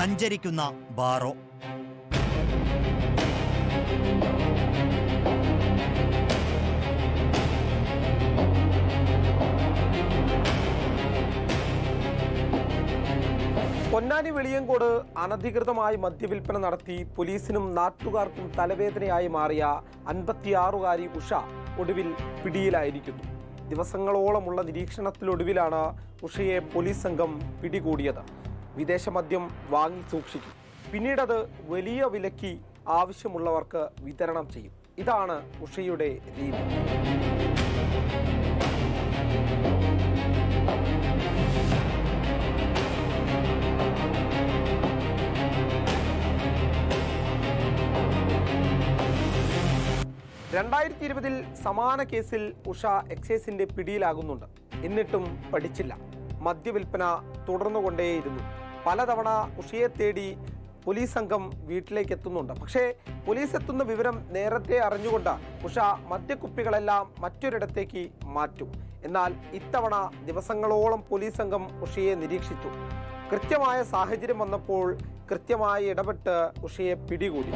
സഞ്ചരിക്കുന്ന ബാറോ. പൊന്നാനി വെളിയങ്കോട് അനധികൃതമായി മദ്യവിൽപ്പന നടത്തി പോലീസിനും നാട്ടുകാർക്കും തലവേദനയായി മാറിയ 56-കാരി ഉഷ ഒടുവിൽ പിടിയിലായിരിക്കുന്നു. ദിവസങ്ങളോളമുള്ള നിരീക്ഷണത്തിലൊടുവിലാണ് ഉഷയെ പോലീസ് സംഘം പിടികൂടിയത്. വിദേശ മദ്യം വാങ്ങി സൂക്ഷിക്കും, പിന്നീടത് വലിയ വിലയ്ക്ക് ആവശ്യമുള്ളവർക്ക് വിതരണം ചെയ്യും. ഇതാണ് ഉഷയുടെ രീതി. ൽ സമാന കേസിൽ ഉഷ എക്സൈസിന്റെ പിടിയിലാകുന്നുണ്ട്. എന്നിട്ടും പഠിച്ചില്ല. മദ്യവിൽപ്പന തുടർന്നുകൊണ്ടേയിരുന്നു. പലതവണ ഉഷയെ തേടി പോലീസ് സംഘം വീട്ടിലേക്ക് എത്തുന്നുണ്ട്. പക്ഷേ പോലീസ് എത്തുന്ന വിവരം നേരത്തെ അറിഞ്ഞുകൊണ്ട് ഉഷ മദ്യക്കുപ്പികളെല്ലാം മറ്റൊരിടത്തേക്ക് മാറ്റും. എന്നാൽ ഇത്തവണ ദിവസങ്ങളോളം പോലീസ് സംഘം ഉഷയെ നിരീക്ഷിച്ചു. കൃത്യമായ സാഹചര്യം വന്നപ്പോൾ കൃത്യമായി ഇടപെട്ട് ഉഷയെ പിടികൂടി.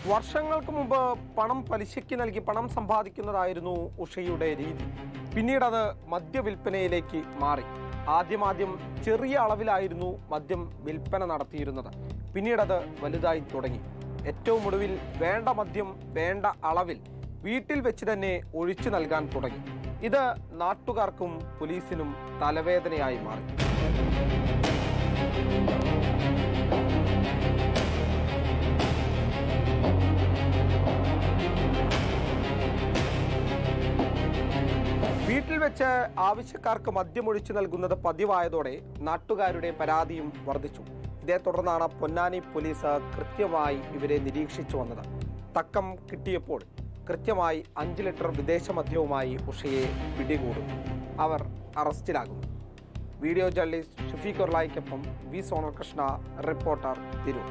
വർഷങ്ങൾക്ക് മുമ്പ് പണം പലിശയ്ക്ക് നൽകി പണം സമ്പാദിക്കുന്നതായിരുന്നു ഉഷയുടെ രീതി. പിന്നീടത് മദ്യവിൽപ്പനയിലേക്ക് മാറി. ആദ്യം ചെറിയ അളവിലായിരുന്നു മദ്യം വിൽപ്പന നടത്തിയിരുന്നത്. പിന്നീടത് വലുതായി തുടങ്ങി. ഏറ്റവും ഒടുവിൽ വേണ്ട മദ്യം വേണ്ട അളവിൽ വീട്ടിൽ വെച്ച് തന്നെ ഒഴിച്ചു നൽകാൻ തുടങ്ങി. ഇത് നാട്ടുകാർക്കും പോലീസിനും തലവേദനയായി മാറി. വീട്ടിൽ വെച്ച് ആവശ്യക്കാർക്ക് മദ്യമൊഴിച്ചു നൽകുന്നത് പതിവായതോടെ നാട്ടുകാരുടെ പരാതിയും വർദ്ധിച്ചു. ഇതേ തുടർന്നാണ് പൊന്നാനി പോലീസ് കൃത്യമായി ഇവരെ നിരീക്ഷിച്ചു വന്നത്. തക്കം കിട്ടിയപ്പോൾ കൃത്യമായി 5 ലിറ്റർ വിദേശ മദ്യവുമായി ഉഷയെ പിടികൂടും. അവർ അറസ്റ്റിലാകുന്നു. വീഡിയോ ജേർണലിസ്റ്റ് ഷഫീഖ് ഉർലായിക്കൊപ്പം വി സോണൽ കൃഷ്ണ, റിപ്പോർട്ടർ, തിരൂർ.